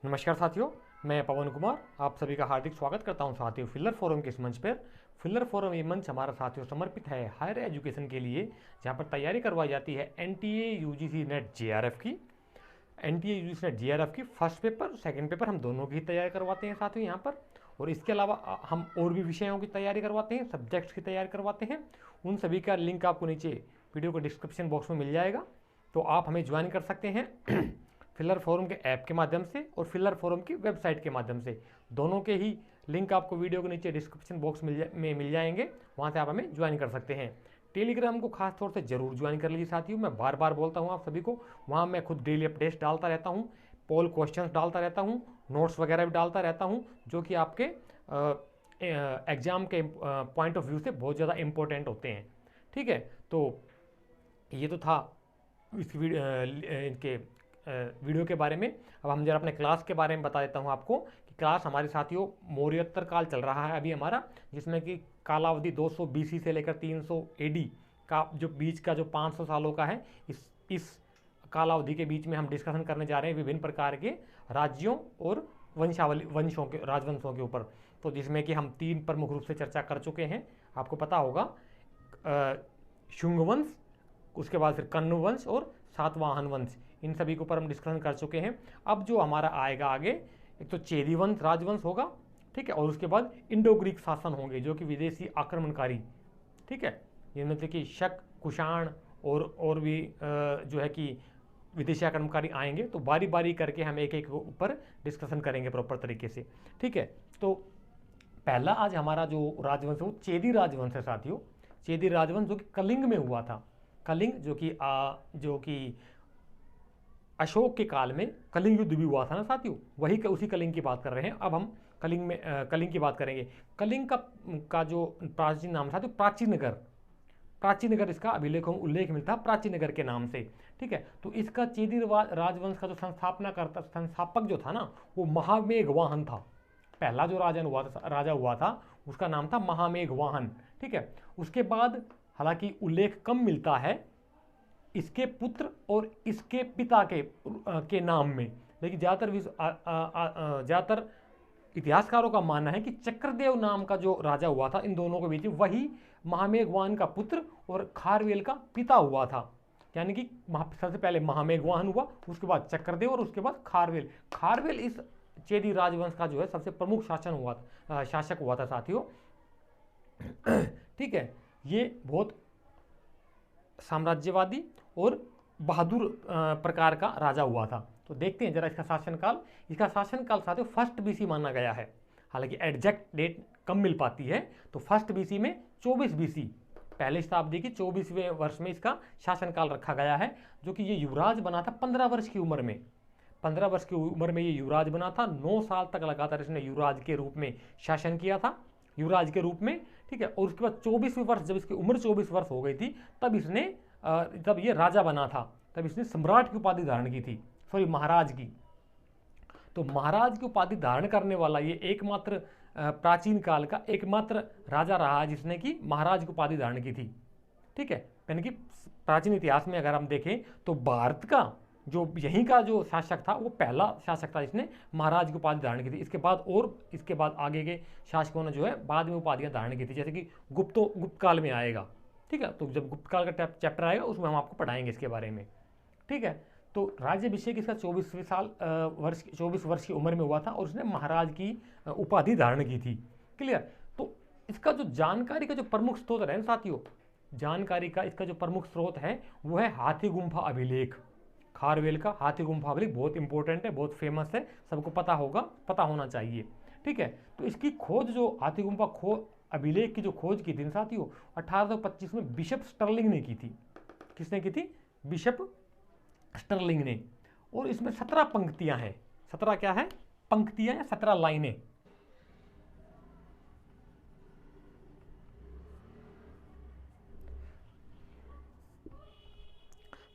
नमस्कार साथियों, मैं पवन कुमार आप सभी का हार्दिक स्वागत करता हूं साथियों फिलर फोरम के इस मंच पर। फिलर फोरम ये मंच हमारा साथियों समर्पित है हायर एजुकेशन के लिए, जहां पर तैयारी करवाई जाती है एनटीए यूजीसी नेट जेआरएफ की। एनटीए यूजीसी नेट जेआरएफ की फर्स्ट पेपर सेकंड पेपर हम दोनों की तैयारी करवाते हैं साथियों यहाँ पर। और इसके अलावा हम और भी विषयों की तैयारी करवाते हैं, सब्जेक्ट्स की तैयारी करवाते हैं। उन सभी का लिंक आपको नीचे वीडियो के डिस्क्रिप्शन बॉक्स में मिल जाएगा, तो आप हमें ज्वाइन कर सकते हैं फिलर फोरम के ऐप के माध्यम से और फिलर फोरम की वेबसाइट के माध्यम से। दोनों के ही लिंक आपको वीडियो के नीचे डिस्क्रिप्शन बॉक्स में मिल जाएंगे, वहाँ से आप हमें ज्वाइन कर सकते हैं। टेलीग्राम को खास तौर से जरूर ज्वाइन कर लीजिए साथियों, मैं बार बार बोलता हूँ आप सभी को। वहाँ मैं खुद डेली अपडेट्स डालता रहता हूँ, पोल क्वेश्चंस डालता रहता हूँ, नोट्स वगैरह भी डालता रहता हूँ, जो कि आपके एग्जाम के पॉइंट ऑफ व्यू से बहुत ज़्यादा इंपॉर्टेंट होते हैं। ठीक है, तो ये तो था इस वीडियो के बारे में। अब हम जरा अपने क्लास के बारे में बता देता हूँ आपको कि क्लास हमारे साथियों मौर्योत्तर काल चल रहा है अभी हमारा, जिसमें कि कालावधि 200 BC से लेकर 300 AD का जो बीच का जो 500 सालों का है, इस कालावधि के बीच में हम डिस्कशन करने जा रहे हैं विभिन्न प्रकार के राज्यों और वंशों के राजवंशों के ऊपर। तो जिसमें कि हम 3 प्रमुख रूप से चर्चा कर चुके हैं, आपको पता होगा, शुंग वंश, उसके बाद फिर कण्व वंश और सातवाहन वंश, इन सभी के ऊपर हम डिस्कशन कर चुके हैं। अब जो हमारा आएगा आगे, एक तो चेदी वंश राजवंश होगा, ठीक है, और उसके बाद इंडो ग्रीक शासन होंगे जो कि विदेशी आक्रमणकारी, ठीक है, जिनमें से कि शक, कुषाण और भी जो है कि विदेशी आक्रमणकारी आएंगे। तो बारी बारी करके हम एक एक ऊपर डिस्कशन करेंगे प्रॉपर तरीके से। ठीक है, तो पहला आज हमारा जो राजवंश है वो चेदी राजवंश है साथियों। चेदी राजवंश जो कि कलिंग में हुआ था। कलिंग जो कि अशोक के काल में कलिंग युद्ध भी हुआ था ना साथियों, वही उसी कलिंग की बात कर रहे हैं। अब हम कलिंग की बात करेंगे। कलिंग का जो प्राचीन नाम था तो प्राचीनगर इसका अभिलेख उल्लेख मिलता है प्राचीनगर के नाम से। ठीक है, तो इसका चेदी राजवंश का जो संस्थापक जो था ना, वो महामेघवाहन था। पहला जो राजा हुआ था उसका नाम था महामेघवाहन। ठीक है, उसके बाद हालांकि उल्लेख कम मिलता है इसके पुत्र और इसके पिता के नाम में, लेकिन ज़्यादातर इतिहासकारों का मानना है कि चक्रदेव नाम का जो राजा हुआ था इन दोनों के बीच में, वही महामेघवाहन का पुत्र और खारवेल का पिता हुआ था। यानी कि सबसे पहले महामेघवाहन हुआ, उसके बाद चक्रदेव और उसके बाद खारवेल। खारवेल इस चेदी राजवंश का जो है सबसे प्रमुख शासक हुआ था साथियों। ठीक है, ये बहुत साम्राज्यवादी और बहादुर प्रकार का राजा हुआ था। तो देखते हैं जरा इसका शासनकाल। इसका शासनकाल साथियों फर्स्ट BC माना गया है, हालांकि एग्जैक्ट डेट कम मिल पाती है। तो फर्स्ट BC में 24 BC, पहले शताब्दी की 24वें वर्ष में इसका शासनकाल रखा गया है, जो कि ये युवराज बना था 15 वर्ष की उम्र में। 15 वर्ष की उम्र में ये युवराज बना था। 9 साल तक लगातार इसने युवराज के रूप में शासन किया था, युवराज के रूप में। ठीक है, और उसके बाद 24वें वर्ष, जब इसकी उम्र 24 वर्ष हो गई थी, तब ये राजा बना था, तब इसने सम्राट की उपाधि धारण की थी, सॉरी महाराज की। तो महाराज की उपाधि धारण करने वाला ये एकमात्र प्राचीन काल का एकमात्र राजा रहा जिसने कि महाराज की उपाधि धारण की थी। ठीक है, यानी कि प्राचीन इतिहास में अगर हम देखें तो भारत का जो यहीं का जो शासक था वो पहला शासक था जिसने महाराज की उपाधि धारण की थी। इसके बाद आगे के शासकों ने जो है बाद में उपाधियां धारण की थी, जैसे कि गुप्त काल में आएगा। ठीक है, तो जब गुप्त काल का चैप्टर आएगा उसमें हम आपको पढ़ाएंगे इसके बारे में। ठीक है, तो राज्याभिषेक इसका 24 वर्ष की उम्र में हुआ था और उसने महाराज की उपाधि धारण की थी। क्लियर। तो इसका जो जानकारी का जो प्रमुख स्रोत है साथियों, जानकारी का इसका जो प्रमुख स्रोत है वो है हाथी गुम्फा अभिलेख। खारवेल का हाथी गुम्फा अभिलेख बहुत इंपॉर्टेंट है, बहुत फेमस है, सबको पता होना चाहिए। ठीक है, तो इसकी खोज जो हाथी गुम्फा अभिलेख की जो खोज की थी साथियों 1825 में बिशप स्टर्लिंग ने की थी। किसने की थी? बिशप स्टर्लिंग ने। और इसमें 17 पंक्तियां हैं। 17 क्या है? पंक्तियां या 17 लाइनें।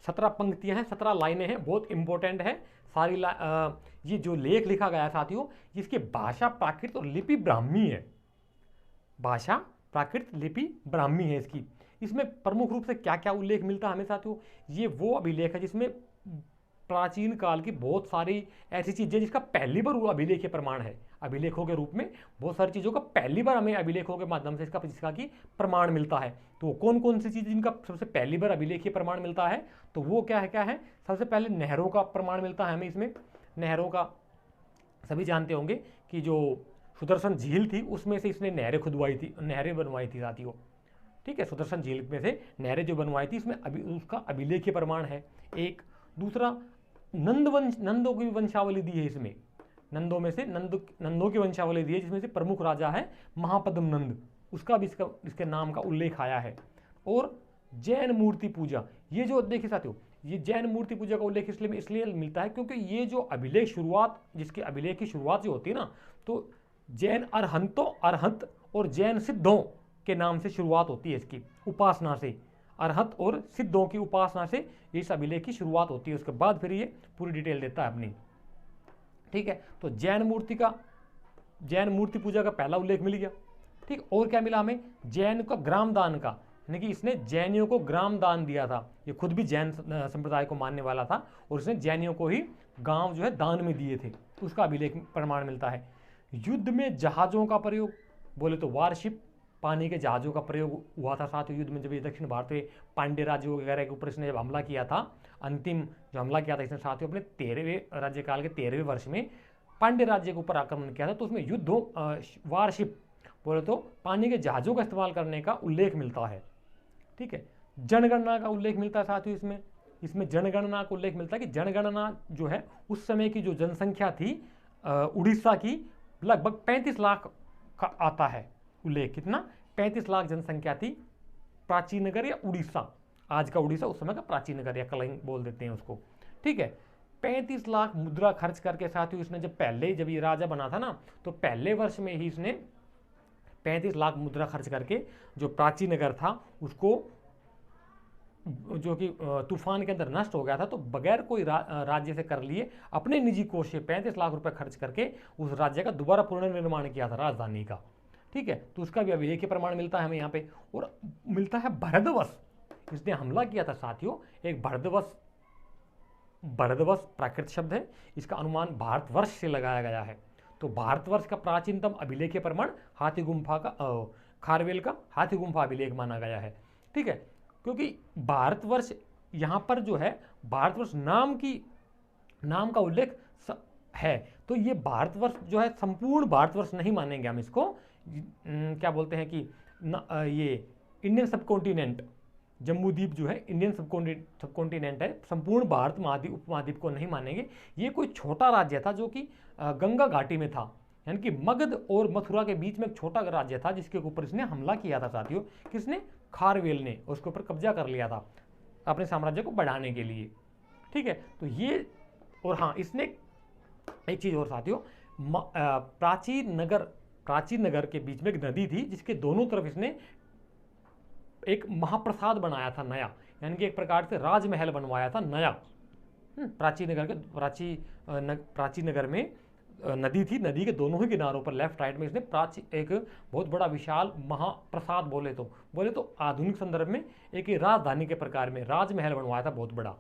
सत्रह पंक्तियां हैं, 17 लाइनें हैं, बहुत इंपॉर्टेंट है सारी। ये जो लेख लिखा गया है साथियों, इसकी भाषा प्राकृत और लिपि ब्राह्मी है। भाषा प्राकृत लिपि ब्राह्मी है इसकी। इसमें प्रमुख रूप से क्या क्या उल्लेख मिलता है हमें साथियों? ये वो अभिलेख है जिसमें प्राचीन काल की बहुत सारी ऐसी चीज़ें जिसका पहली बार अभिलेखीय प्रमाण है। अभिलेखों के रूप में बहुत सारी चीज़ों का पहली बार हमें अभिलेखों के माध्यम से जिसका कि प्रमाण मिलता है। तो कौन कौन सी चीज़ जिनका सबसे पहली बार अभिलेखीय प्रमाण मिलता है, तो वो क्या है सबसे पहले नहरों का प्रमाण मिलता है हमें। इसमें नहरों का सभी जानते होंगे कि जो सुदर्शन झील थी उसमें से इसने नहरें खुदवाई थी, नहरें बनवाई थी साथियों। ठीक है, सुदर्शन झील में से नहरें जो बनवाई थी इसमें उसका अभिलेखीय प्रमाण है एक। दूसरा, नंदों की वंशावली दी है इसमें। नंदों में से नंदों की वंशावली दी है, जिसमें से प्रमुख राजा है महापद्म नंद, उसका भी इसके नाम का उल्लेख आया है। और जैन मूर्ति पूजा, ये जो देखिए साथियों, ये जैन मूर्ति पूजा का उल्लेख इसलिए मिलता है क्योंकि ये जो अभिलेख शुरुआत, जिसके अभिलेख की शुरुआत जो होती है ना, तो जैन अरहंत और जैन सिद्धों के नाम से शुरुआत होती है इसकी उपासना से। अरहत और सिद्धों की उपासना से इस अभिलेख की शुरुआत होती है। उसके बाद फिर ये पूरी डिटेल देता है अपनी। ठीक है, तो जैन मूर्ति पूजा का पहला उल्लेख मिल गया। ठीक, और क्या मिला हमें? जैन का ग्राम दान का, यानी कि इसने जैनियों को ग्राम दान दिया था। ये खुद भी जैन संप्रदाय को मानने वाला था और इसने जैनियों को ही गांव जो है दान में दिए थे, उसका अभिलेख प्रमाण मिलता है। युद्ध में जहाज़ों का प्रयोग, बोले तो वारशिप, पानी के जहाज़ों का प्रयोग हुआ था साथ युद्ध में। जब ये दक्षिण भारत में पांड्य राज्यों वगैरह के ऊपर इसने जब हमला किया था, अंतिम जो हमला किया था इसने साथियों अपने 13वें राज्यकाल के 13वें वर्ष में पांड्य राज्य के ऊपर आक्रमण किया था, तो उसमें युद्धों वारशिप बोले तो पानी के जहाज़ों का इस्तेमाल करने का उल्लेख मिलता है। ठीक है, जनगणना का उल्लेख मिलता है साथियों इसमें जनगणना का उल्लेख मिलता है कि जनगणना जो है उस समय की जो जनसंख्या थी उड़ीसा की लगभग 35 लाख का आता है उल्लेख। कितना? 35 लाख जनसंख्या थी प्राचीन नगर या उड़ीसा, आज का उड़ीसा, उस समय का प्राचीन नगर या कलिंग बोल देते हैं उसको। ठीक है, 35 लाख मुद्रा खर्च करके साथियों इसने जब ये राजा बना था ना, तो पहले वर्ष में ही इसने 35 लाख मुद्रा खर्च करके जो प्राचीन नगर था उसको, जो कि तूफान के अंदर नष्ट हो गया था, तो बगैर कोई राज्य से कर लिए अपने निजी कोष से 35 लाख रुपए खर्च करके उस राज्य का दोबारा पुनर्निर्माण किया था, राजधानी का। ठीक है, तो उसका भी अभिलेखीय प्रमाण मिलता है हमें यहाँ पे। और मिलता है भरतवश, इसने हमला किया था साथियों, एक भरतवश प्राकृत शब्द है, इसका अनुमान भारतवर्ष से लगाया गया है। तो भारतवर्ष का प्राचीनतम अभिलेखीय प्रमाण हाथी गुम्फा का, खारवेल का हाथी गुम्फा अभिलेख माना गया है। ठीक है, क्योंकि भारतवर्ष यहाँ पर जो है भारतवर्ष नाम का उल्लेख है, तो ये भारतवर्ष जो है संपूर्ण भारतवर्ष नहीं मानेंगे हम इसको। क्या बोलते हैं कि ये इंडियन सबकॉन्टिनेंट, जम्बू द्वीप जो है इंडियन सबकॉन्टिनेंट है, संपूर्ण भारत उपमहाद्वीप को नहीं मानेंगे। ये कोई छोटा राज्य था जो कि गंगा घाटी में था, यानी कि मगध और मथुरा के बीच में एक छोटा राज्य था जिसके ऊपर इसने हमला किया था साथियों। किसने? खारवेल ने, उसके ऊपर कब्जा कर लिया था अपने साम्राज्य को बढ़ाने के लिए। ठीक है, तो ये, और हाँ, इसने एक चीज और साथियों, प्राचीन नगर के बीच में एक नदी थी जिसके दोनों तरफ इसने एक महाप्रसाद बनाया था नया, यानी कि एक प्रकार से राजमहल बनवाया था नया। प्राचीन नगर में नदी थी, नदी के दोनों ही किनारों पर लेफ्ट राइट में इसने एक बहुत बड़ा विशाल महाप्रसाद बोले तो आधुनिक संदर्भ में एक राजधानी के प्रकार में राजमहल बनवाया था बहुत बड़ा।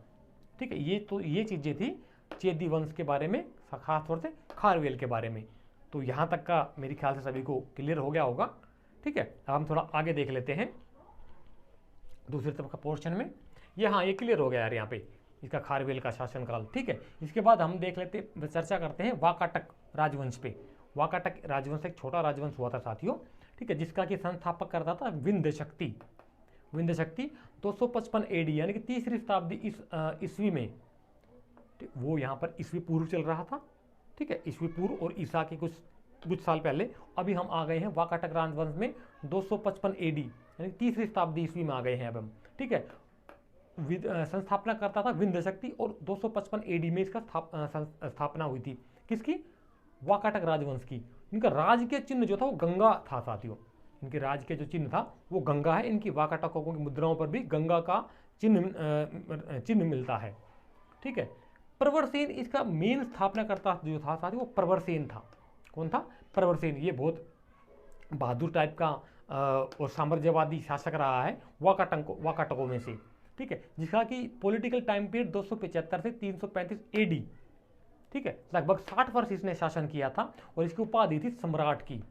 ठीक है, ये चीजें थी चेदी वंश के बारे में, खासतौर से खारवेल के बारे में। तो यहाँ तक का मेरे ख्याल से सभी को क्लियर हो गया होगा। ठीक है, अब हम थोड़ा आगे देख लेते हैं दूसरी तरफ का पोर्शन में। ये क्लियर हो गया यार यहाँ पे इसका खारवेल का शासनकाल। ठीक है, इसके बाद हम चर्चा करते हैं वाकाटक राजवंश पे। वाकाटक राजवंश एक छोटा राजवंश हुआ था साथियों। ठीक है, जिसका कि संस्थापक करता था विंध्य शक्ति 255 एडी, यानी कि 3री शताब्दी ईस्वी में। वो यहाँ पर ईस्वी पूर्व चल रहा था। ठीक है, ईस्वी पूर्व और ईसा के कुछ साल पहले। अभी हम आ गए हैं वाकाटक राजवंश में 255 एडी, यानी 3री शताब्दी ईस्वी में आ गए हैं अब हम। ठीक है, संस्थापना करता था विंध्य शक्ति और 255 एडी में इसका स्थापना हुई थी। किसकी? वाकाटक राजवंश की। इनका राज के चिन्ह जो था वो गंगा था साथियों, इनके राज के जो चिन्ह था वो गंगा है। इनकी वाकाटकों की मुद्राओं पर भी गंगा का चिन्ह मिलता है। ठीक है, प्रवरसेन इसका मेन स्थापनाकर्ता जो था साथियों वो प्रवरसेन था। कौन था? प्रवरसेन। ये बहुत बहादुर टाइप का और साम्राज्यवादी शासक रहा है वाकाटकों में से। ठीक है, जिसका कि पॉलिटिकल टाइम पीरियड 275 से 335 एडी, ठीक है, लगभग 60 वर्ष इसने शासन किया था। और इसकी उपाधि थी सम्राट की।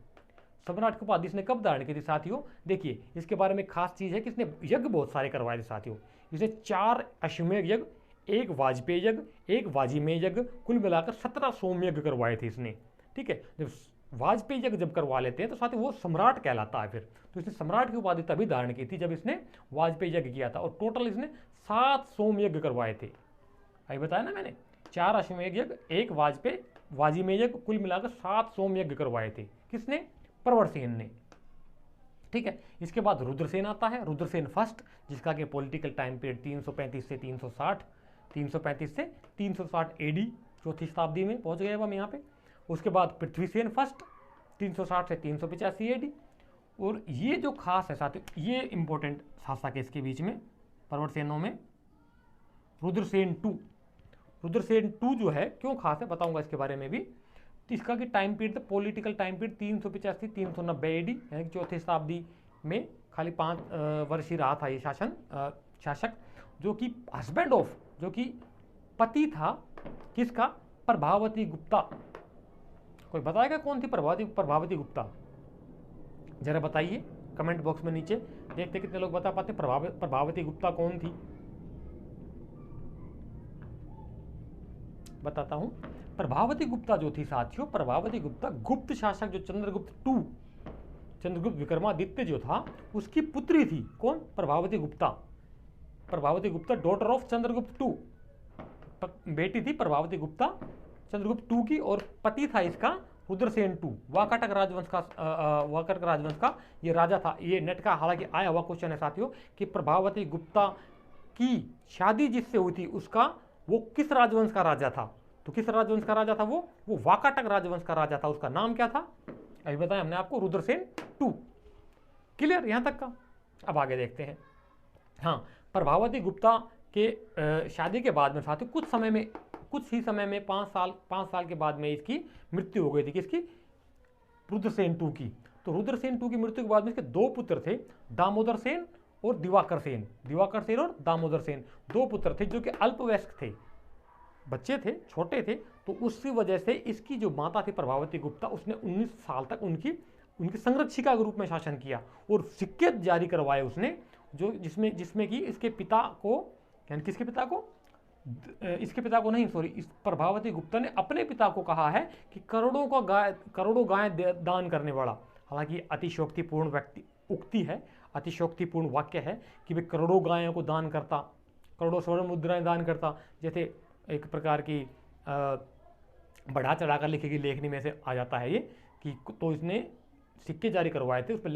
सम्राट की उपाधि इसने कब धारण की थी साथियों? देखिए इसके बारे में खास चीज़ है कि इसने यज्ञ बहुत सारे करवाए थे साथियों। इसने 4 अश्वमेध यज्ञ, 1 वाजपेयी यज्ञ, 1 वाजीमेय यज्ञ, कुल मिलाकर 17 सोम यज्ञ करवाए थे इसने, ठीक है। जब वाजपेयी यज्ञ जब करवा लेते हैं तो साथियों वो सम्राट कहलाता है फिर। तो इसने सम्राट की उपाधि तभी धारण की थी जब इसने वाजपेयी यज्ञ किया था। और टोटल इसने 7 सोम यज्ञ करवाए थे। अभी बताया ना मैंने, 4 अश्वमेध यज्ञ, 1 वाजपेयी वाजीमेय यज्ञ, कुल मिलाकर 7 सोम यज्ञ करवाए थे। किसने? प्रवरसेन ने, ठीक है। इसके बाद रुद्रसेन आता है, रुद्रसेन फर्स्ट, जिसका कि पॉलिटिकल टाइम पीरियड 335 से 360, 335 से 360 एडी, चौथी शताब्दी में पहुंच गए अब हम यहाँ पे। उसके बाद पृथ्वीसेन फर्स्ट, 360 से 385 एडी। और ये जो खास है साथियों, ये इंपॉर्टेंट शासक है इसके बीच में प्रवरसेनों में, रुद्रसेन टू। रुद्रसेन टू जो है क्यों खास है बताऊंगा इसके बारे में भी। तो इसका कि time period, political time period 385 390 AD, यानी कि चौथी शताब्दी में खाली 5 वर्ष ही रहा था ये शासक, जो कि हस्बैंड ऑफ, जो कि पति था किसका? प्रभावती गुप्ता। कोई बताएगा कौन थी प्रभावती गुप्ता? जरा बताइए कमेंट बॉक्स में नीचे, देखते कितने लोग बता पाते प्रभावती गुप्ता कौन थी। बताता हूं। प्रभावती गुप्ता जो थी साथियों, प्रभावती गुप्ता गुप्त शासक जो चंद्रगुप्त विक्रमादित्य जो था उसकी पुत्री थी। कौन? Prabhavati Gupta. Prabhavati Gupta daughter of Chandragupta two, बेटी थी प्रभावती गुप्ता चंद्रगुप्त टू की। और पति था इसका रुद्रसेन टू, वाकाटक राजवंश का ये राजा था। ये नेट का हालांकि आया हुआ क्वेश्चन है साथियों कि प्रभावती गुप्ता की शादी जिससे हुई थी उसका वो किस राजवंश का राजा था? तो किस राजवंश का राजा था वो वाकाटक राजवंश का राजा था। उसका नाम क्या था? अभी बताया हमने आपको, रुद्रसेन टू। क्लियर यहां तक का? अब आगे देखते हैं। हाँ, प्रभावती गुप्ता के शादी के बाद में साथियों कुछ ही समय में 5 साल के बाद में इसकी मृत्यु हो गई थी। किसकी? रुद्रसेन टू की। तो रुद्रसेन टू की मृत्यु के बाद में इसके 2 पुत्र थे, दामोदर सेन और दिवाकर सेन और दामोदर सेन, 2 पुत्र थे जो कि अल्पवयस्क थे, बच्चे थे, छोटे थे। तो उसी वजह से इसकी जो माता थी प्रभावती गुप्ता, उसने 19 साल तक उनकी संरक्षिका के रूप में शासन किया और सिक्के जारी करवाए उसने, जो जिसमें कि इसके पिता को, यानी किसके पिता को? इसके पिता को नहीं, सॉरी, इस प्रभावती गुप्ता ने अपने पिता को कहा है कि करोड़ों गाय दान करने वाला। हालांकि अतिशोक्तिपूर्ण उक्ति है, अतिशोक्तिपूर्ण वाक्य है कि वे करोड़ों गायों को दान करता, करोड़ों स्वर्ण मुद्राएं दान करता। जैसे एक प्रकार की बढ़ा चढ़ाकर लिखी गई लेखनी में से आ जाता है ये कि, तो इसने सिक्के जारी करवाए थे, उस पर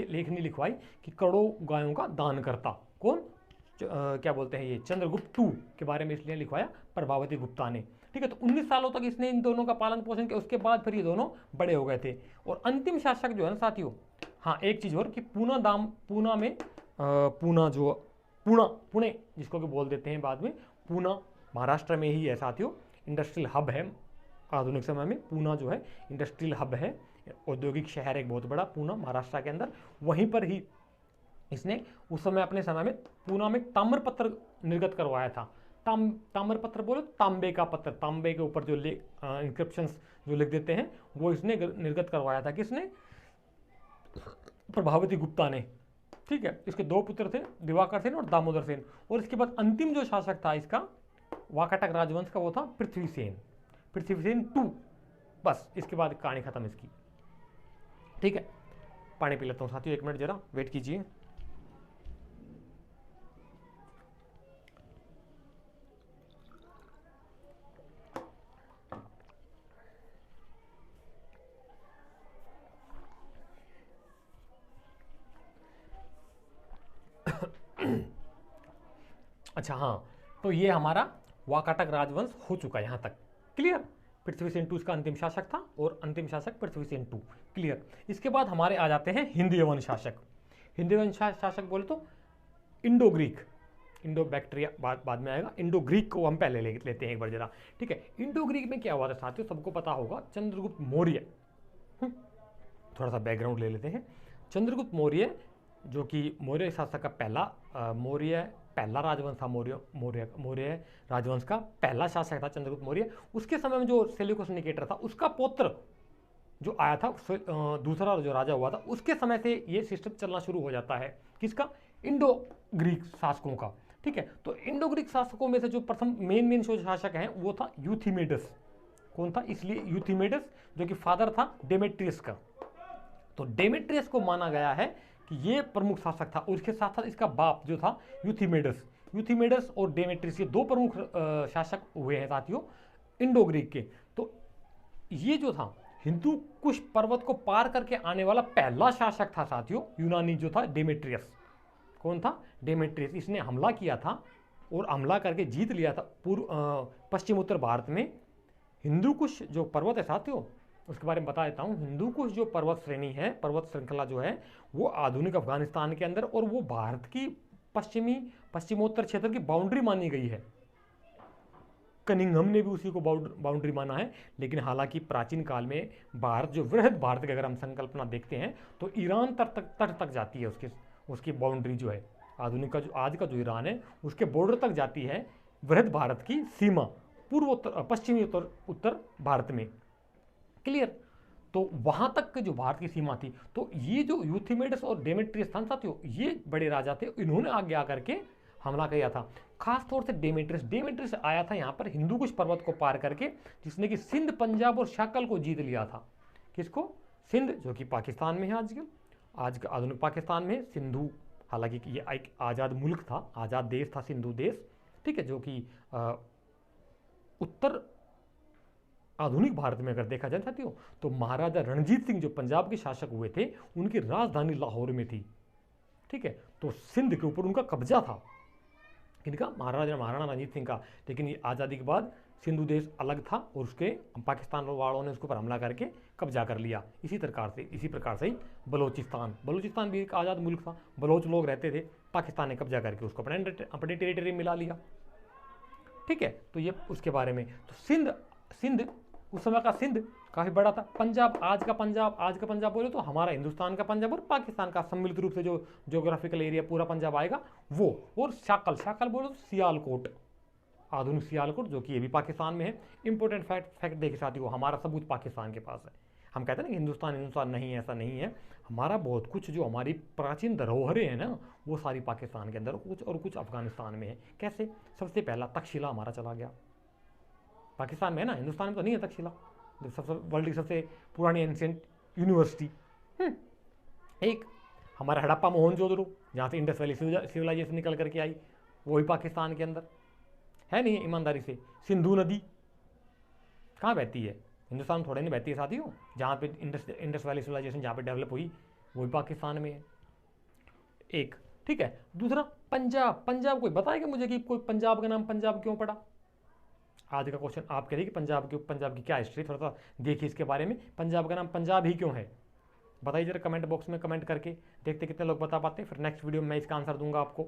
लेखनी लिखवाई कि करोड़ों गायों का दान करता। कौन? क्या बोलते हैं ये, चंद्रगुप्त टू के बारे में इसलिए लिखवाया प्रभावती गुप्ता ने, ठीक है। तो 19 सालों तक इसने इन दोनों का पालन पोषण किया। उसके बाद फिर ये दोनों बड़े हो गए थे। और अंतिम शासक जो है ना साथियों, हाँ एक चीज़ और कि पुणे जिसको कि बोल देते हैं बाद में, पूना महाराष्ट्र में ही है साथियों, इंडस्ट्रियल हब है आधुनिक समय में। पूना जो है इंडस्ट्रियल हब है, औद्योगिक शहर एक बहुत बड़ा, पूना महाराष्ट्र के अंदर। वहीं पर ही इसने उस समय अपने समय में पूना में ताम्रपत्र निर्गत करवाया था। ताम्रपत्र बोलो, तांबे का पत्र, तांबे के ऊपर जो इंस्क्रिप्शंस जो लिख देते हैं वो इसने निर्गत करवाया था। किसने? प्रभावती गुप्ता ने, ठीक है। इसके 2 पुत्र थे, दिवाकर सेन और दामोदर सेन। और इसके बाद अंतिम जो शासक था इसका वाकाटक राजवंश का, वो था पृथ्वीसेन टू। बस इसके बाद कहानी खत्म इसकी, ठीक है। पानी पी लेता हूँ साथियों, 1 मिनट जरा वेट कीजिए। अच्छा हाँ, तो ये हमारा वाकाटक राजवंश हो चुका है यहाँ तक। क्लियर? पृथ्वीसेन टू इसका अंतिम शासक था और अंतिम शासक पृथ्वीसेन टू। क्लियर? इसके बाद हमारे आ जाते हैं हिंदी यवन शासक। हिंदी यवन शासक बोले तो इंडो ग्रीक, इंडो बैक्टीरिया बाद में आएगा, इंडो ग्रीक को हम पहले लेते हैं एक बार जरा, ठीक है। इंडो ग्रीक में क्या हुआ था साथियों, सबको पता होगा, चंद्रगुप्त मौर्य। थोड़ा सा बैकग्राउंड ले लेते हैं। चंद्रगुप्त मौर्य जो कि मौर्य शासक का पहला राजवंश था। मौर्य राजवंश का पहला शासक था चंद्रगुप्त मौर्य। उसके समय में जो सेल्यूकस निकेटर था उसका पुत्र जो आया था, दूसरा जो राजा हुआ था, उसके समय से ये सिस्टम चलना शुरू हो जाता है। किसका? इंडो ग्रीक शासकों का। ठीक है, तो इंडो ग्रीक शासकों में से जो प्रथम मेन जो शासक हैं वो था यूथिमेडस। कौन था? इसलिए यूथिमेडस जो कि फादर था डेमेट्रियस का। तो डेमेट्रियस को माना गया है कि ये प्रमुख शासक था। उसके साथ साथ इसका बाप जो था यूथिमेडस और डेमेट्रियस, ये दो प्रमुख शासक हुए हैं साथियों इंडो ग्रीक के। तो ये जो था हिंदू कुश पर्वत को पार करके आने वाला पहला शासक था साथियों यूनानी, जो था डेमेट्रियस। कौन था? डेमेट्रियस। इसने हमला किया था और हमला करके जीत लिया था पश्चिम उत्तर भारत में। हिंदू कुश जो पर्वत है साथियों, उसके बारे में बता देता हूँ। हिंदू कुश जो पर्वत श्रेणी है, पर्वत श्रृंखला जो है, वो आधुनिक अफगानिस्तान के अंदर और वो भारत की पश्चिमोत्तर क्षेत्र की बाउंड्री मानी गई है। कनिंघम ने भी उसी को बाउंड्री माना है। लेकिन हालांकि प्राचीन काल में भारत, जो वृहद भारत की अगर हम संकल्पना देखते हैं तो ईरान तट तक जाती है। उसकी बाउंड्री जो है, आधुनिक का जो आज का जो ईरान है उसके बॉर्डर तक जाती है वृहद भारत की सीमा, पश्चिमी उत्तर भारत में। क्लियर? तो वहां तक की जो भारत की सीमा थी, तो ये जो यूथिमेडस और डेमेट्रियस था साथियों, ये बड़े राजा थे। इन्होंने आगे आकर के हमला किया था। खास तौर से डेमेट्रियस आया था यहाँ पर हिंदू कुश पर्वत को पार करके, जिसने कि सिंध, पंजाब और शाकल को जीत लिया था। किसको? सिंध, जो कि पाकिस्तान में है आज का आधुनिक पाकिस्तान में। सिंधु, हालांकि ये एक आज़ाद मुल्क था, आज़ाद देश था सिंधु देश। ठीक है, जो कि उत्तर आधुनिक भारत में अगर देखा जाए साथियों, तो महाराजा रणजीत सिंह जो पंजाब के शासक हुए थे, उनकी राजधानी लाहौर में थी। ठीक है, तो सिंध के ऊपर उनका कब्जा था। किनका? महाराणा रणजीत सिंह का। लेकिन ये आज़ादी के बाद सिंधु देश अलग था और उसके पाकिस्तान वालों ने उसके ऊपर हमला करके कब्जा कर लिया। इसी प्रकार से ही बलूचिस्तान भी एक आज़ाद मुल्क था, बलोच लोग रहते थे, पाकिस्तान ने कब्जा करके उसको अपने टेरिटरी मिला लिया। ठीक है, तो ये उसके बारे में। तो सिंध उस समय का सिंध काफ़ी बड़ा था। पंजाब, आज का पंजाब बोले तो हमारा हिंदुस्तान का पंजाब और पाकिस्तान का सम्मिलित रूप से जो ज्योग्राफिकल एरिया पूरा पंजाब आएगा वो। और शाकल बोले तो सियालकोट, आधुनिक सियालकोट, जो कि ये भी पाकिस्तान में है। इंपॉर्टेंट फैक्ट देखिए साथियों, हमारा सबूत पाकिस्तान के पास है। हम कहते हैं ना कि हिंदुस्तान नहीं है, ऐसा नहीं है। हमारा बहुत कुछ जो हमारी प्राचीन धरोहरें हैं ना, वो सारी पाकिस्तान के अंदर, कुछ अफगानिस्तान में है। कैसे? सबसे पहला तक्षशिला हमारा चला गया पाकिस्तान में है ना, हिंदुस्तान में तो नहीं है तक्षशिला, वर्ल्ड की सबसे पुरानी एंशिएंट यूनिवर्सिटी। एक हमारा हड़प्पा मोहनजोदड़ो, जहाँ से इंडस वैली सिविलाइजेशन निकल करके आई, वो भी पाकिस्तान के अंदर है। नहीं, ईमानदारी से सिंधु नदी कहाँ बहती है? हिंदुस्तान में थोड़े नहीं बहती है साथियों। जहाँ पे इंडस वैली सिविलाइजेशन जहाँ पे डेवलप हुई, वो भी पाकिस्तान में है। एक, ठीक है। दूसरा पंजाब कोई बताएगा मुझे कि कोई पंजाब का नाम पंजाब क्यों पड़ा? आज का क्वेश्चन आप कह रहे कि पंजाब की क्या हिस्ट्री, थोड़ा सा देखिए इसके बारे में। पंजाब का नाम पंजाब ही क्यों है? बताइए जरा कमेंट बॉक्स में कमेंट करके, देखते कितने लोग बता पाते हैं। फिर नेक्स्ट वीडियो में मैं इसका आंसर दूंगा आपको।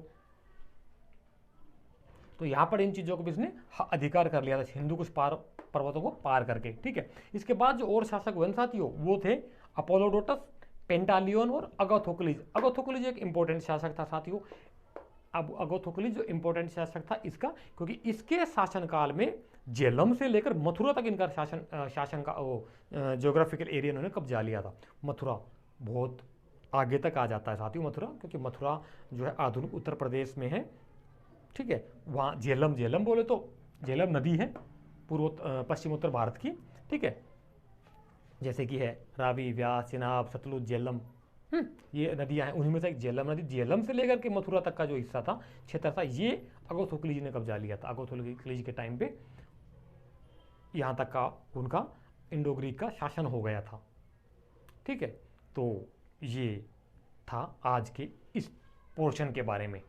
तो यहाँ पर इन चीज़ों को भी इसने अधिकार कर लिया था, हिंदू कुछ पर्वतों को पार करके। ठीक है, इसके बाद जो और शासक हुए साथियों, वो थे अपोलोडोटस, पेंटालियन और अगोथोकलिज एक इंपॉर्टेंट शासक था साथियों। अब अगोथोकलिज जो इंपॉर्टेंट शासक था इसका, क्योंकि इसके शासनकाल में झेलम से लेकर मथुरा तक इनका शासन का ज्योग्राफिकल एरिया इन्होंने कब्जा लिया था। मथुरा बहुत आगे तक आ जाता है साथियों मथुरा, क्योंकि मथुरा जो है आधुनिक उत्तर प्रदेश में है। ठीक है, वहाँ झेलम बोले तो झेलम नदी है पश्चिम उत्तर भारत की। ठीक है, जैसे कि है रावी, व्यास, चिनाब, सतलुज, झेलम, ये नदियाँ हैं। उन्हीं में से एक झेलम नदी, झेलम से लेकर के मथुरा तक का जो हिस्सा था, क्षेत्र था, ये अगोथोकलिज ने कब्जा लिया था। अगोथोकलिज के टाइम पे यहाँ तक का उनका इंडो ग्रीक का शासन हो गया था। ठीक है, तो ये था आज के इस पोर्शन के बारे में।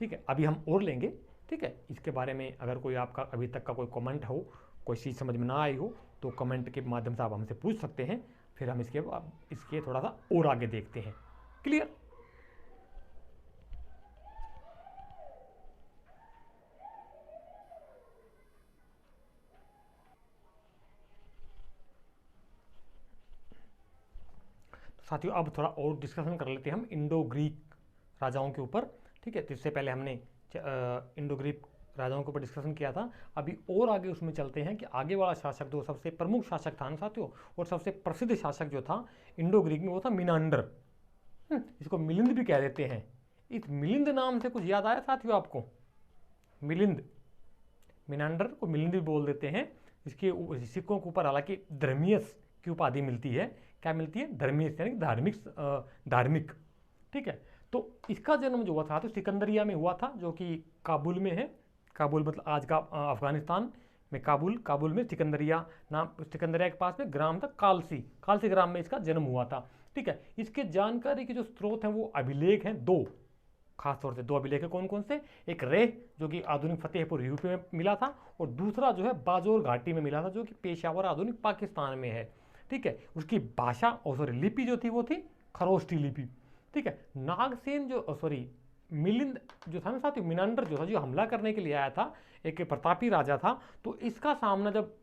ठीक है, अभी हम और लेंगे। ठीक है, इसके बारे में अगर कोई आपका अभी तक का कोई कमेंट हो, कोई चीज़ समझ में ना आई हो, तो कमेंट के माध्यम से आप हमसे पूछ सकते हैं। फिर हम इसके थोड़ा सा और आगे देखते हैं। क्लियर? साथियों अब थोड़ा और डिस्कशन कर लेते हैं हम इंडो ग्रीक राजाओं के ऊपर, ठीक है। तो इससे पहले हमने इंडो ग्रीक राजाओं के ऊपर डिस्कशन किया था। अभी और आगे उसमें चलते हैं कि आगे वाला शासक जो सबसे प्रमुख शासक था ना साथियों, और सबसे प्रसिद्ध शासक जो था इंडो ग्रीक में, वो था मिनांडर। इसको मिलिंद भी कह देते हैं। इस मिलिंद नाम से कुछ याद आया साथियों आपको? मिलिंद, मिनांडर को मिलिंद भी बोल देते हैं। इसके सिक्कों के ऊपर हालांकि धर्मियस की उपाधि मिलती है। क्या मिलती है? धर्मियस, यानी धार्मिक, ठीक है। तो इसका जन्म जो हुआ था तो सिकंदरिया में हुआ था, जो कि काबुल में है। काबुल मतलब आज का अफगानिस्तान में काबुल में सिकंदरिया नाम, सिकंदरिया के पास में ग्राम था कालसी ग्राम में इसका जन्म हुआ था, ठीक है। इसके जानकारी के जो स्रोत हैं वो अभिलेख हैं दो, खास तौर से दो अभिलेख है। कौन कौन से? एक रेह जो कि आधुनिक फतेहपुर यूपी में मिला था, और दूसरा जो है बाजोर घाटी में मिला था, जो कि पेशावर आधुनिक पाकिस्तान में है, ठीक है। उसकी भाषा और सॉरी लिपि जो थी वो थी खरोष्टी लिपि, ठीक है। नागसेन जो मिलिंद जो था ना साथियों, मिनांडर जो था, जो हमला करने के लिए आया था, एक प्रतापी राजा था, तो इसका सामना जब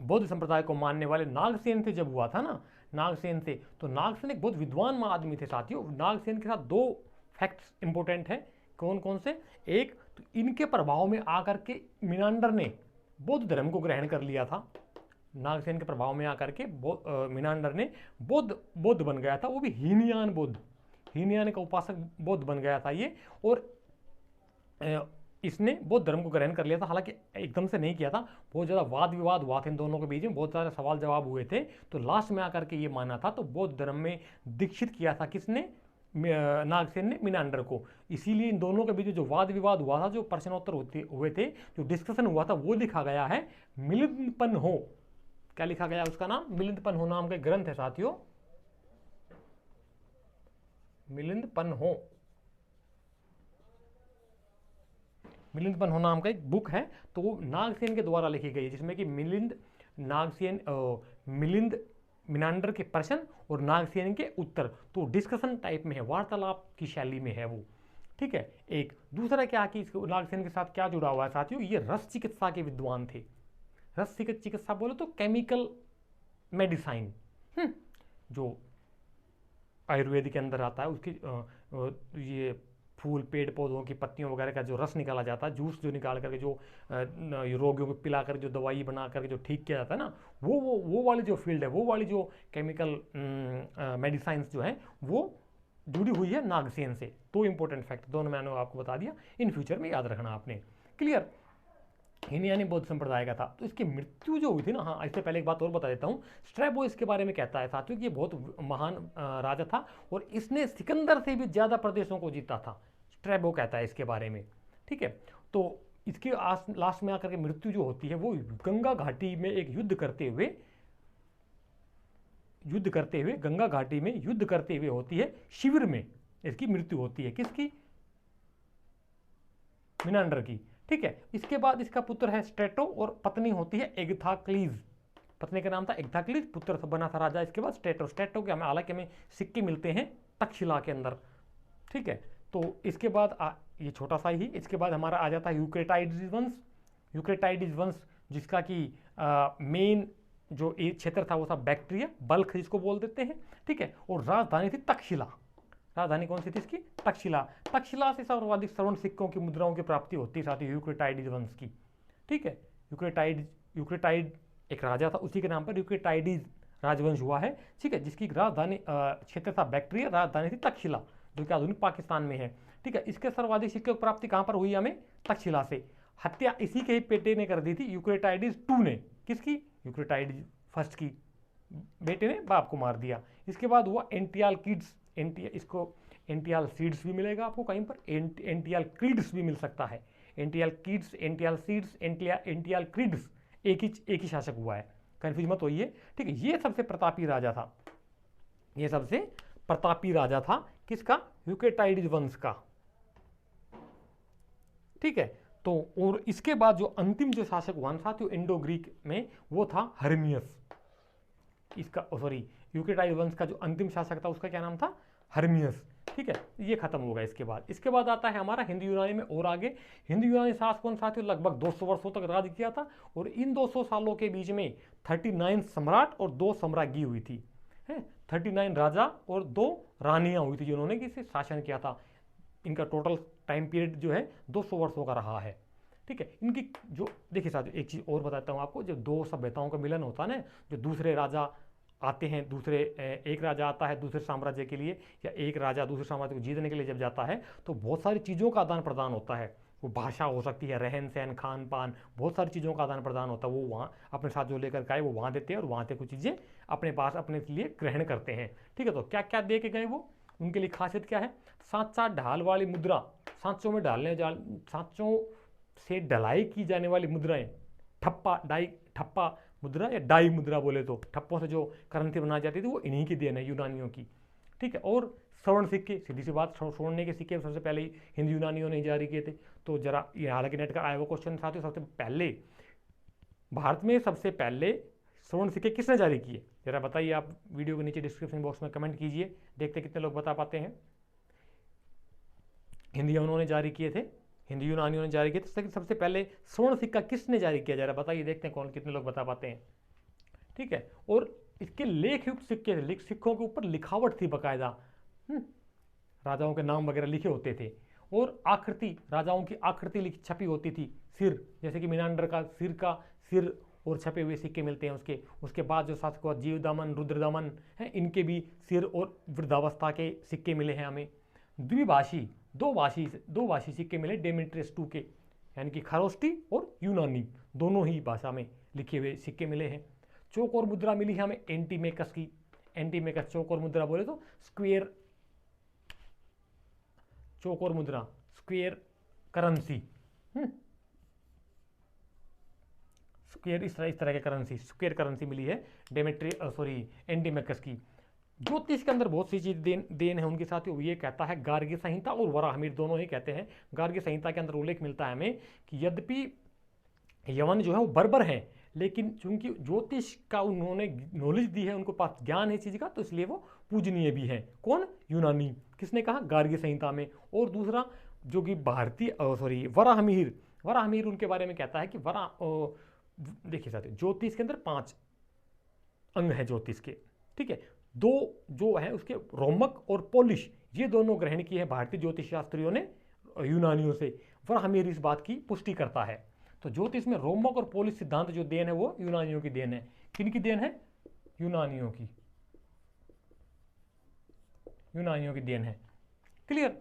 बौद्ध संप्रदाय को मानने वाले नागसेन से जब हुआ था ना, नागसेन से, तो नागसेन एक बहुत विद्वान आदमी थे साथियों। नागसेन के साथ दो फैक्ट्स इंपॉर्टेंट हैं। कौन कौन से? एक तो इनके प्रभाव में आकर के मिनांडर ने बौद्ध धर्म को ग्रहण कर लिया था। नागसेन के प्रभाव में आकर के मिनांडर ने बौद्ध बन गया था, वो भी हीनयान का उपासक बौद्ध बन गया था ये, और इसने बौद्ध धर्म को ग्रहण कर लिया था। हालांकि एकदम से नहीं किया था, बहुत ज़्यादा वाद विवाद हुआ था इन दोनों के बीच में, बहुत सारे सवाल जवाब हुए थे, तो लास्ट में आकर के ये माना था। तो बौद्ध धर्म में दीक्षित किया था किसने? नागसेन ने मिनांडर को। इसीलिए इन दोनों के बीच जो वाद विवाद हुआ था, जो प्रश्नोत्तर हुए थे, जो डिस्कशन हुआ था, वो लिखा गया है मिलिंदपन्हो। क्या लिखा गया उसका नाम? मिलिंदपन्हो नाम का ग्रंथ है साथियों, मिलिंदपन्हो नाम का एक बुक है। तो वो नागसेन के द्वारा लिखी गई है, जिसमें कि मिलिंद मिनांडर के प्रश्न और नागसेन के उत्तर, तो डिस्कशन टाइप में है, वार्तालाप की शैली में है वो, ठीक है। एक दूसरा क्या कि नागसेन के साथ क्या जुड़ा हुआ है साथियों, ये रस चिकित्सा के विद्वान थे। रस चिकित्सा बोले तो केमिकल मेडिसाइन, जो आयुर्वेद के अंदर आता है, उसकी ये फूल पेड़ पौधों की पत्तियों वगैरह का जो रस निकाला जाता है, जूस जो निकाल करके जो रोगियों को पिला कर जो दवाई बना करके जो ठीक किया जाता है ना, वो वाली जो फील्ड है, वो वाली जो केमिकल मेडिसाइंस जो है, वो जुड़ी हुई है नागसेन से। तो इंपॉर्टेंट फैक्ट दोनों मैंने आपको बता दिया, इन फ्यूचर में याद रखना आपने। क्लियर? हीनयानी बौद्ध संप्रदाय का था। तो इसकी मृत्यु जो हुई थी ना, हाँ इससे पहले एक बात और बता देता हूँ। स्ट्रैबो इसके बारे में कहता है साथियों कि ये बहुत महान राजा था, और इसने सिकंदर से भी ज़्यादा प्रदेशों को जीता था, स्ट्रैबो कहता है इसके बारे में, ठीक है। तो इसके लास्ट में आकर के मृत्यु जो होती है वो गंगा घाटी में एक युद्ध करते हुए गंगा घाटी में युद्ध करते हुए होती है, शिविर में इसकी मृत्यु होती है। किसकी? मिनांडर की, ठीक है। इसके बाद इसका पुत्र है स्ट्रेटो, और पत्नी होती है एग्थाक्लीज। पत्नी का नाम था एग्थाक्लीज, पुत्र बना था राजा इसके बाद स्ट्रेटो के हमें हालांकि हमें सिक्के मिलते हैं तक्षशिला के अंदर, ठीक है। तो इसके बाद ये छोटा सा ही, इसके बाद हमारा आ जाता है यूक्रेटाइडिस वंश, जिसका कि मेन जो क्षेत्र था वो था बैक्ट्रिया, बल्ख जिसको बोल देते हैं, ठीक है। और राजधानी थी तक्षशिला। राजधानी कौन सी थी इसकी? तक्षशिला से सर्वाधिक स्वर्ण सिक्कों की मुद्राओं की प्राप्ति होती है साथ ही यूक्रेटाइडिस वंश की, ठीक है। यूक्रेटाइड एक राजा था, उसी के नाम पर यूक्रेटाइडिस राजवंश हुआ है, ठीक है, जिसकी राजधानी क्षेत्र था बैक्ट्रिया, राजधानी थी तक्षशिला, जो कि आधुनिक पाकिस्तान में है, ठीक है। इसके सर्वाधिक सिक्कों की प्राप्ति कहाँ पर हुई? हमें तक्षशिला से। हत्या इसी के ही बेटे ने कर दी थी, यूक्रेटाइडिस II ने। किसकी? यूक्रेटाइडिस फर्स्ट की बेटे ने बाप को मार दिया। इसके बाद हुआ एंटियालकिड्स, इसको एंटियालसीड्स भी मिलेगा आपको कहीं पर, एंटियालक्रिड्स भी मिल सकता है। एंटियालकिड्स, एंटियालसीड्स, एंटियालक्रिड्स एक ही शासक हुआ है, कंफ्यूज मत होइए, ठीक है। ये सबसे प्रतापी राजा था, ये सबसे प्रतापी राजा था किसका? यूक्रेटाइडिस वंश का, ठीक है। तो और इसके बाद जो अंतिम जो शासक हुआ था तो इंडो ग्रीक में, वो था हर्मियस। इसका सॉरी यूक्रेटाइडिस वंश का जो अंतिम शासक था उसका क्या नाम था? हर्मियस, ठीक है। ये खत्म होगा। इसके बाद आता है हमारा हिंदू यूनानी में, और आगे हिंदू यूनानी शासकों साथियों लगभग 200 वर्षों तक राज किया था, और इन 200 सालों के बीच में 39 सम्राट और 2 सम्राज्ञी हुई थी। हैं। 39 राजा और 2 रानियां हुई थी जिन्होंने किसी शासन किया था। इनका टोटल टाइम पीरियड जो है 200 वर्षों का रहा है। ठीक है, इनकी जो देखिए साथियों, एक चीज़ और बताता हूँ आपको, जब दो सभ्यताओं का मिलन होता है ना, जो दूसरे राजा आते हैं, दूसरे एक राजा आता है दूसरे साम्राज्य के लिए, या एक राजा दूसरे साम्राज्य को जीतने के लिए जब जाता है, तो बहुत सारी चीज़ों का आदान प्रदान होता है। वो भाषा हो सकती है, रहन सहन, खान पान, बहुत सारी चीज़ों का आदान प्रदान होता है। वो वहाँ अपने साथ जो लेकर गए वो वहाँ देते हैं, और वहाँ से कुछ चीज़ें अपने पास अपने लिए ग्रहण करते हैं। ठीक है, तो क्या क्या दे के गए वो, उनके लिए खासियत क्या है? सांचा ढाल वाली मुद्रा, सांचों में सांचों से ढलाई की जाने वाली मुद्राएं, ठप्पा मुद्रा या डाई मुद्रा बोले तो, ठप्पों से जो करेंसी बनाई जाती थी वो इन्हीं की देन है, यूनानियों की। ठीक है, और स्वर्ण सिक्के, सीधी सी बात, स्वर्ण के सिक्के सबसे पहले ही हिंद यूनानियों ने ही जारी किए थे। तो जरा ये हालांकि नेट का आया हुआ क्वेश्चन साथियों, सबसे पहले भारत में सबसे पहले स्वर्ण सिक्के किसने जारी किए, जरा बताइए आप। वीडियो के नीचे डिस्क्रिप्शन बॉक्स में कमेंट कीजिए, देखते कितने लोग बता पाते हैं। हिंद यूनानियों ने जारी किए थे, हिंद यूनानियों ने जारी किए थे। सबसे पहले स्वर्ण सिक्का किसने जारी किया, जरा बताइए, देखते हैं कौन कितने लोग बता पाते हैं। ठीक है, और इसके लेख युक्त सिक्के थे, सिक्कों के ऊपर लिखावट थी बाकायदा, राजाओं के नाम वगैरह लिखे होते थे, और आकृति, राजाओं की आकृति छपी होती थी, सिर, जैसे कि मिनांडर का सिर और छपे हुए सिक्के मिलते हैं उसके। उसके बाद जो शासक हुआ जीवदमन, रुद्रदमन हैं, इनके भी सिर और वृद्धावस्था के सिक्के मिले हैं हमें। द्विभाषी, दो भाषी सिक्के मिले डेमेट्रियस II के, यानी कि खरोष्टी और यूनानी दोनों ही भाषा में लिखे हुए सिक्के मिले हैं। चौक और मुद्रा मिली है हमें एंटीमेकस की। एंटीमेकस चौक और मुद्रा बोले तो स्क्वेयर, चौक और मुद्रा स्क्वेयर करेंसी, स्क्वेयर इस तरह के करेंसी, स्क्वेयर करेंसी मिली है एंटीमेकस की। ज्योतिष के अंदर बहुत सी चीज देन है उनके साथ। ये कहता है गार्ग्य संहिता और वराहमिहिर दोनों ही कहते हैं। गार्ग्य संहिता के अंदर उल्लेख मिलता है हमें कि यद्यपि यवन जो है वो बर्बर हैं, लेकिन चूंकि ज्योतिष का उन्होंने नॉलेज दी है, उनको पास ज्ञान है चीज का, तो इसलिए वो पूजनीय भी है। कौन? यूनानी। किसने कहा? गार्ग्य संहिता में। और दूसरा जो कि भारतीय वराहमिहिर उनके बारे में कहता है कि देखिए साथियों, ज्योतिष के अंदर 5 अंग है ज्योतिष के। ठीक है, 2 जो है उसके रोमक और पोलिश, ये दोनों ग्रहण किए हैं भारतीय ज्योतिष शास्त्रियों ने यूनानियों से। वराहमिहिर इस बात की पुष्टि करता है। तो ज्योतिष में रोमक और पोलिश सिद्धांत जो देन है वो यूनानियों की देन है। किनकी देन है? यूनानियों की देन है। क्लियर?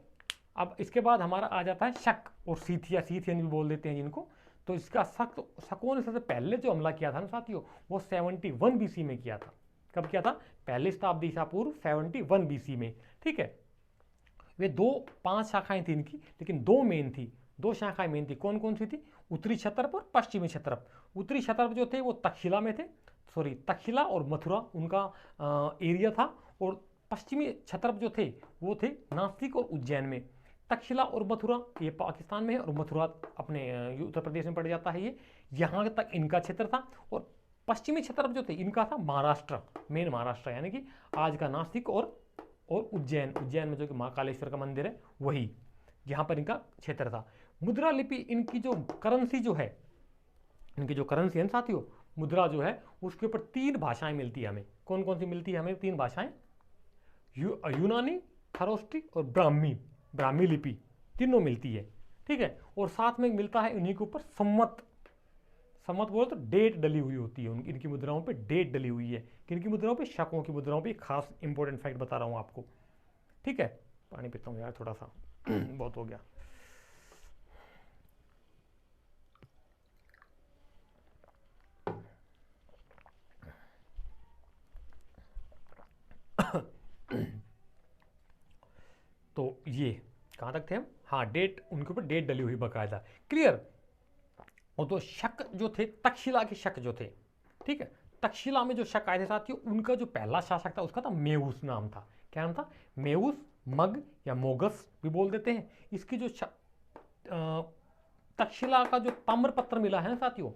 अब इसके बाद हमारा आ जाता है शक और सीथियन भी बोल देते हैं जिनको। तो इसका शकों ने सबसे पहले जो हमला किया था ना साथियों, वो 71 BC में किया था। कब किया था? पहली शताब्दी ईसा पूर्व 71 BC में। ठीक है, वे 5 शाखाएं थी इनकी, लेकिन 2 शाखाएं मेन थी। कौन कौन सी थी? उत्तरी क्षत्रप और पश्चिमी क्षत्रप। उत्तरी क्षत्रप जो थे वो तक्षशिला में थे, तक्षशिला और मथुरा उनका एरिया था। और पश्चिमी क्षत्रप जो थे वो थे नासिक और उज्जैन में। तक्षशिला और मथुरा ये पाकिस्तान में है, और मथुरा अपने उत्तर प्रदेश में पड़ जाता है। ये यहाँ तक इनका क्षेत्र था। और पश्चिमी क्षेत्र जो थे इनका था महाराष्ट्र, मेन महाराष्ट्र, यानी कि आज का नासिक और उज्जैन में जो कि महाकालेश्वर का मंदिर है वही, यहाँ पर इनका क्षेत्र था। मुद्रा लिपि, इनकी जो करेंसी है ना साथियों, मुद्रा जो है उसके ऊपर 3 भाषाएं मिलती है हमें। कौन कौन सी मिलती है हमें? 3 भाषाएं, यूनानी, खरोष्टी और ब्राह्मी लिपि, तीनों मिलती है। ठीक है, और साथ में मिलता है इन्हीं के ऊपर सम्मत बोले तो डेट डली हुई होती है। इनकी मुद्राओं पे डेट डली हुई है। किनकी मुद्राओं पे? शकों की मुद्राओं पे। खास इंपॉर्टेंट फैक्ट बता रहा हूं आपको। ठीक है, पानी पीता हूं यार थोड़ा सा बहुत हो गया। तो ये कहां तक थे हम? हाँ, डेट, उनके ऊपर डेट डली हुई बाकायदा। क्लियर? और तो शक जो थे, तक्षशिला के शक जो थे, ठीक है, तक्षशिला में जो शक आए थे साथियों, उनका जो पहला शासक था उसका था मेउस नाम था। क्या नाम था? मेउस, मग या मोगस भी बोल देते हैं। इसकी जो तक्षशिला का जो ताम्रपत्र मिला है ना साथियों,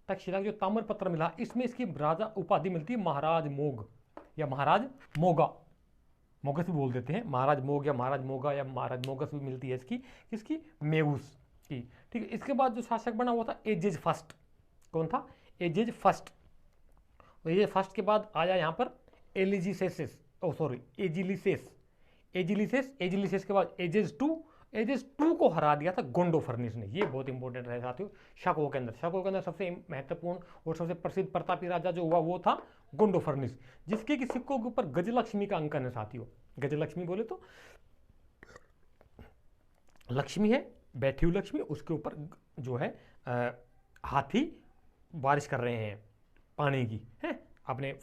तक्षशिला का जो ताम्रपत्र मिला, इसमें इसकी राजा उपाधि मिलती है महाराज मोग या महाराज मोगा, मोगस भी बोल देते हैं। महाराज मोग या महाराज मोगा या महाराज मोगस भी मिलती है इसकी मेउस की। ठीक है, इसके बाद जो शासक बना हुआ था एजेज फर्स्ट। कौन था? Edges first. एजेज फर्स्ट के बाद आया यहाँ पर एलिजिसेसिस, सॉरी एजिलिसेस, एजिलिसेस के बाद एजेस टू को हरा दिया था गोंडोफर्निस ने। ये बहुत इंपॉर्टेंट है साथियों। शकों के अंदर सबसे महत्वपूर्ण और सबसे प्रसिद्ध प्रतापी राजा जो हुआ वो था गोंडोफर्निस, जिसके कि सिक्कों के ऊपर गजलक्ष्मी का अंकन है साथियों। गजलक्ष्मी बोले तो लक्ष्मी है, बैठी हुई लक्ष्मी, उसके ऊपर जो है हाथी बारिश कर रहे हैं पानी की, है। आपने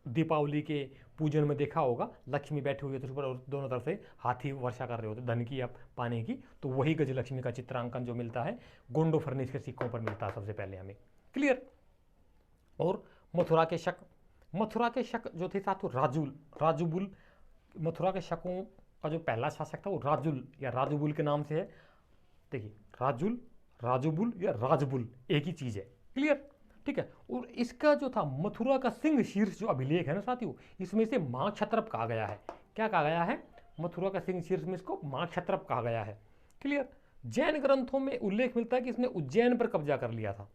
दीपावली के पूजन में देखा होगा, लक्ष्मी बैठी हुई है तो उस पर दोनों तरफ से हाथी वर्षा कर रहे होते धन की या पानी की। तो वही गजलक्ष्मी का चित्रांकन जो मिलता है गोंडोफर्निस के सिक्कों पर मिलता है सबसे पहले हमें। क्लियर। और मथुरा के शक जो थे साथियों राजुबुल। मथुरा के शकों का जो पहला शासक था वो राजुल या राजुबुल के नाम से है। देखिए राजुबुल या राजबुल एक ही चीज है। क्लियर, ठीक है। और इसका जो था मथुरा का सिंह शीर्ष जो अभिलेख है ना साथियों, इसमें से मां क्षत्रप कहा गया है। क्या कहा गया है? मथुरा का सिंह शीर्ष में इसको मां क्षत्रप कहा गया है। क्लियर। जैन ग्रंथों में उल्लेख मिलता है कि इसने उज्जैन पर कब्जा कर लिया था।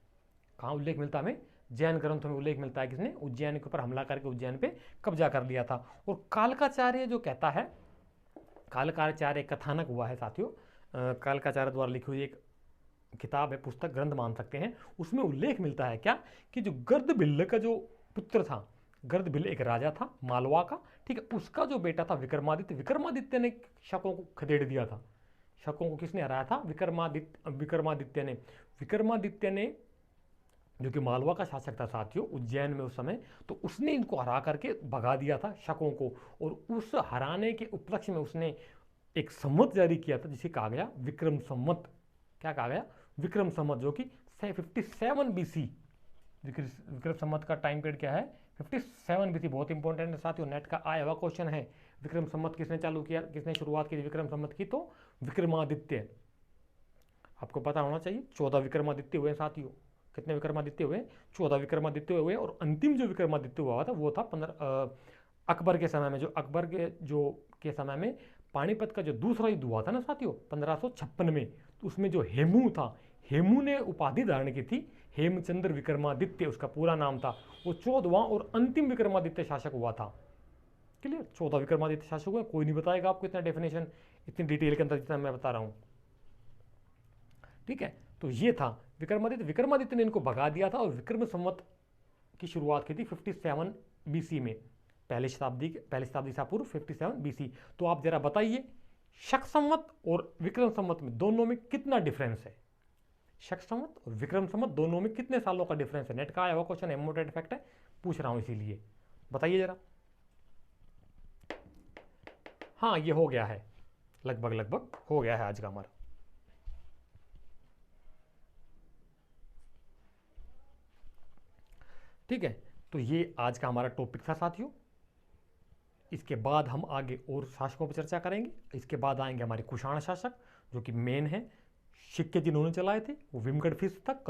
कहां उल्लेख मिलता है हमें? जैन ग्रंथों में उल्लेख मिलता है कि इसने उज्जैन के ऊपर हमला करके उज्जैन पे कब्जा कर लिया था। और कालकाचार्य जो कहता है, कालकाचार्य कथानक हुआ है साथियों, कालकाचार्य द्वारा लिखी हुई एक किताब है, पुस्तक ग्रंथ मान सकते हैं। उसमें उल्लेख मिलता है क्या कि जो गर्दभिल्ल का जो पुत्र था, गर्दभिल्ल एक राजा था मालवा का, ठीक है, उसका जो बेटा था विक्रमादित्य ने शकों को खदेड़ दिया था। शकों को किसने हराया था? विक्रमादित्य ने जो कि मालवा का शासक था साथियों उज्जैन में उस समय, तो उसने इनको हरा करके भगा दिया था शकों को। और उस हराने के उपलक्ष्य में उसने एक संवत जारी किया था जिसे कहा गया विक्रम संवत। क्या कहा गया? विक्रम संवत, जो कि 57 बीसी। विक्रम संवत का टाइम पीरियड क्या है? 57 बीसी। बहुत इंपॉर्टेंट है साथियों, नेट का आया हुआ क्वेश्चन है। विक्रम संवत किसने चालू किया, किसने शुरुआत की थी विक्रम संवत की? तो विक्रमादित्य। आपको पता होना चाहिए 14 विक्रमादित्य हुए साथियों। कितने विक्रमादित्य हुए? 14 विक्रमादित्य हुए। और अंतिम जो विक्रमादित्य हुआ था वो था अकबर के समय में। जो अकबर के समय में पानीपत का जो दूसरा युद्ध हुआ था ना साथियों 1556 में, तो उसमें जो हेमू था, हेमू ने उपाधि धारण की थी हेमचंद्र विक्रमादित्य, उसका पूरा नाम था। वो 14वां और अंतिम विक्रमादित्य शासक हुआ था। क्लियर। 14 विक्रमादित्य शासक हुए, कोई नहीं बताएगा आपको इतना डेफिनेशन इतनी डिटेल के अंदर जितना मैं बता रहा हूं। ठीक है, तो ये था विक्रमादित्य ने इनको भगा दिया था। और विक्रम संवत की शुरुआत की थी 57 बीसी में, पहली शताब्दी से पूर्व 57 बीसी। तो आप जरा बताइए शक संवत और विक्रम संवत में दोनों में कितना डिफरेंस है? शक संवत और विक्रम संवत दोनों में कितने सालों का डिफरेंस है? नेट का आया हुआ क्वेश्चन है, इम्पोर्टेंट फैक्ट है, पूछ रहा हूं इसीलिए बताइए जरा। हाँ, ये हो गया है, लगभग हो गया है आज का हमारा। ठीक है, तो ये आज का हमारा टॉपिक था साथियों। इसके बाद हम आगे और शासकों पर चर्चा करेंगे। इसके बाद आएंगे हमारे कुषाण शासक जो कि मेन है। सिक्के जिन्होंने चलाए थे वो विमगढ़फिस तक,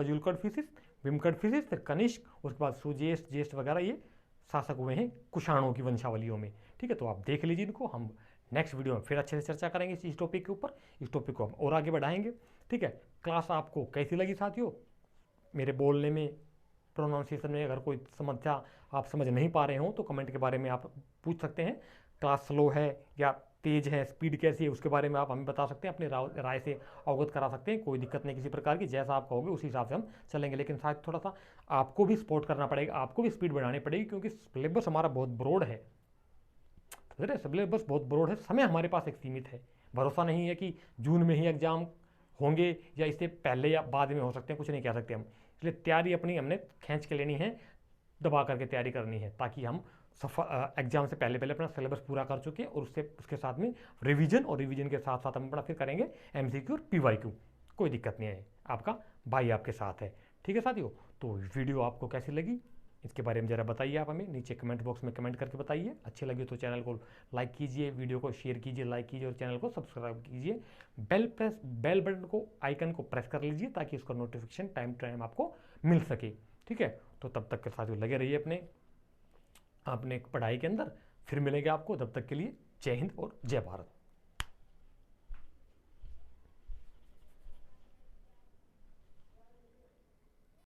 विमगढ़फिसिस, फिर कनिष्क, उसके बाद सुजेष्ट, ज्येष्ठ वगैरह ये शासक हुए हैं कुषाणों की वंशावलियों में। ठीक है, तो आप देख लीजिए इनको। हम नेक्स्ट वीडियो में फिर अच्छे से चर्चा करेंगे इस टॉपिक के ऊपर। इस टॉपिक को हम और आगे बढ़ाएंगे। ठीक है, क्लास आपको कैसी लगी साथियों? मेरे बोलने में, प्रोनाउंसिएशन में अगर कोई समस्या आप समझ नहीं पा रहे हो तो कमेंट के बारे में आप पूछ सकते हैं। क्लास स्लो है या तेज है, स्पीड कैसी है, उसके बारे में आप हमें बता सकते हैं, अपनी राय से अवगत करा सकते हैं। कोई दिक्कत नहीं किसी प्रकार की, जैसा आप कहोगे उसी हिसाब से हम चलेंगे। लेकिन शायद थोड़ा सा आपको भी सपोर्ट करना पड़ेगा, आपको भी स्पीड बढ़ानी पड़ेगी, क्योंकि सिलेबस हमारा बहुत ब्रॉड है। सिलेबस बहुत ब्रॉड है, समय हमारे पास एक सीमित है। भरोसा नहीं है कि जून में ही एग्जाम होंगे या इससे पहले या बाद में हो सकते हैं, कुछ नहीं कह सकते हम। इसलिए तैयारी अपनी हमने खींच के लेनी है, दबा करके तैयारी करनी है, ताकि हम एग्जाम से पहले अपना सिलेबस पूरा कर चुके और उसके साथ में रिवीजन के साथ साथ हम अपना फिर करेंगे एमसीक्यू और पीवाईक्यू। कोई दिक्कत नहीं है, आपका भाई आपके साथ है। ठीक है साथियों, तो वीडियो आपको कैसी लगी इसके बारे में ज़रा बताइए। आप हमें नीचे कमेंट बॉक्स में कमेंट करके बताइए। अच्छी लगी तो चैनल को लाइक कीजिए, वीडियो को शेयर कीजिए, लाइक कीजिए और चैनल को सब्सक्राइब कीजिए। बेल बटन को, आइकन को प्रेस कर लीजिए ताकि उसका नोटिफिकेशन टाइम आपको मिल सके। ठीक है, तो तब तक के साथियों लगे रहिए अपने पढ़ाई के अंदर। फिर मिलेंगे आपको, तब तक के लिए जय हिंद और जय भारत।